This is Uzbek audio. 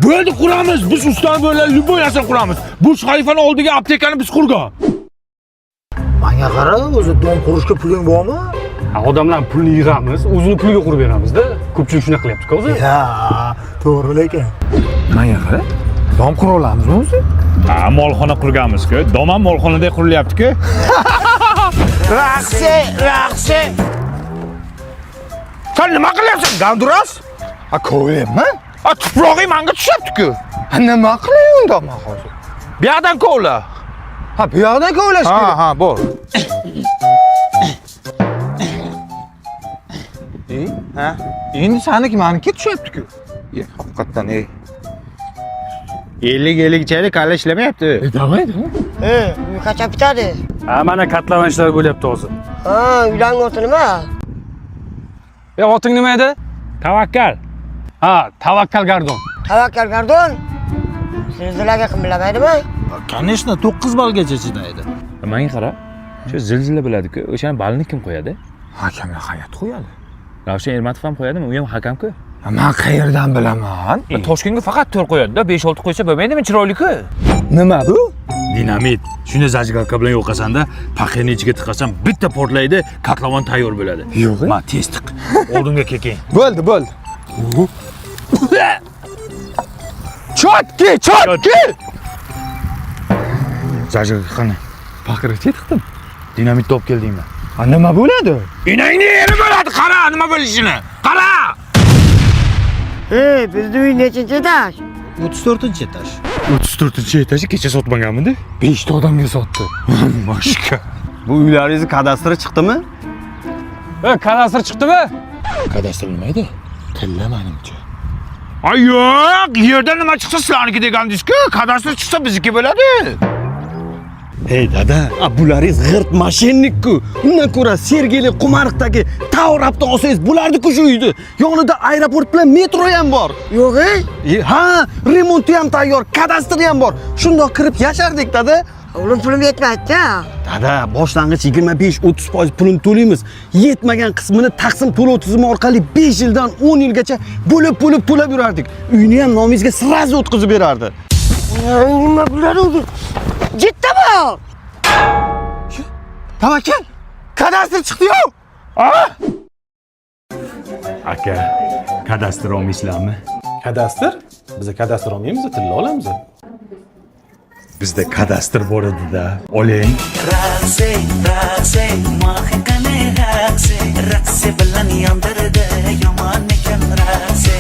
Bo'ldi quramiz. Biz ustani bo'llar любой narsa quramiz. Bu shayfani oldiga aptekani biz qurgan. Menga qara, o'zi dom qurishga puling bormi? Odamlar pulni yig'amiz, o'zini puliga qurib beramizda. Ko'pchilik shunaqa qilyapti-ku o'zi. Ya, to'g'ri lekin. Menga qara. Dom qura olamizmi o'zi? Ha, molxona qurganmiz-ku. Dom ham molxonada qurilyapti-ku. Raqsi. Sen nima qilyapsan, Ganduras? Ha, ko'ylayapman. Ha, tuprog'i menga tushyapti-ku. Nima qilaman unda men hozir? Bu yoqdan kovla. Ha, bu yoqdan kovlash kerak. Ha, bu. Ha? Endi saniki meniki tushyapti-ku. Haqiqatan, 50 chayli kalla ishlamayapti. Davaydi. Uy qachon bitadi? Ha, mana katlavan ishlar bo'lyapti hozir. Ha, uylarning oti nima? Oting nima edi? Tavakkal. Ha, Tavakkal Gardon. Tavakkal Gardon. Zilzilaga kim bilmaydimi? Конечно, 9 balgacha chidaydi. Menga qara. Shu zilzila biladi-ku. O'shani balni kim qo'yadi? Hakamlar hayot qo'yadi. Ravshan Ermatov ham qo'yadimi? U ham hakam-ku. Men qayerdan bilaman? Toshkentga faqat 4 qo'yadi-da, 5-6 qo'ysa bo'lmaydimi? Chiroyli-ku. Nima bu? Dinamit. Shuni zajgalka bilan yo'qasanda, paxeni ichiga tiqasan, bitta portlaydi, katlavon tayyor bo'ladi. Yo'q. Ma tez tiq. Oldinga keking. Bo'ldi. Chotki! Zajgalka qani? Paqirga tiqdim. Dinamit top keldingmi? Ha, nima bo'ladi? Inangni yeri bo'ladi, qara, nima bo'lishini. Qara! Bizni uy nechinchi etaj? 34-etaj. 34-etajni kecha sotmaganmidi? 5 ta odamga sotdi. Boshqa. Bu uylaringizni kadastri chiqdimi? Kadastr chiqdimi? Kadastr nima edi? Tilla menimcha. Ay yo'q, yerdan nima chiqsa sizlarniki degandingiz-ku, kadastr chiqsa bizniki bo'ladi. Hey dada, bularingiz g'irt mashinnik-ku. Undan ko'ra Sergeli Qumarqdagi Tavrabni olsangiz bo'lardi-ku shu uyni. Yonida aeroport bilan metro ham bor. Yo'q-ey. Ha, remonti ham tayyor, kadastri ham bor. Shundoq kirib yashardik dada. O'g'lim pulim yetmaydi-da. Dada, boshlang'ich 25-30% pulini to'laymiz. Yetmagan qismini taqsim to'lov tizimi orqali 5 yildan 10 yilgacha bo'lib to'lab yurardik. Uyni ham nomingizga sirazi o'tkazib berardi. Nima bo'ladi o'zi? Jiddami? Tavakkal, kadastr chiqdi-yu. Aka, kadastr olmaysizlarmi? Kadastr? Biz kadastr olmaymiz, tilla olamiz. Bizda kadastr bor edi-da. Oling. Raqsi, mohikane raqsi bilan yondirdi yomon ekan raqsi.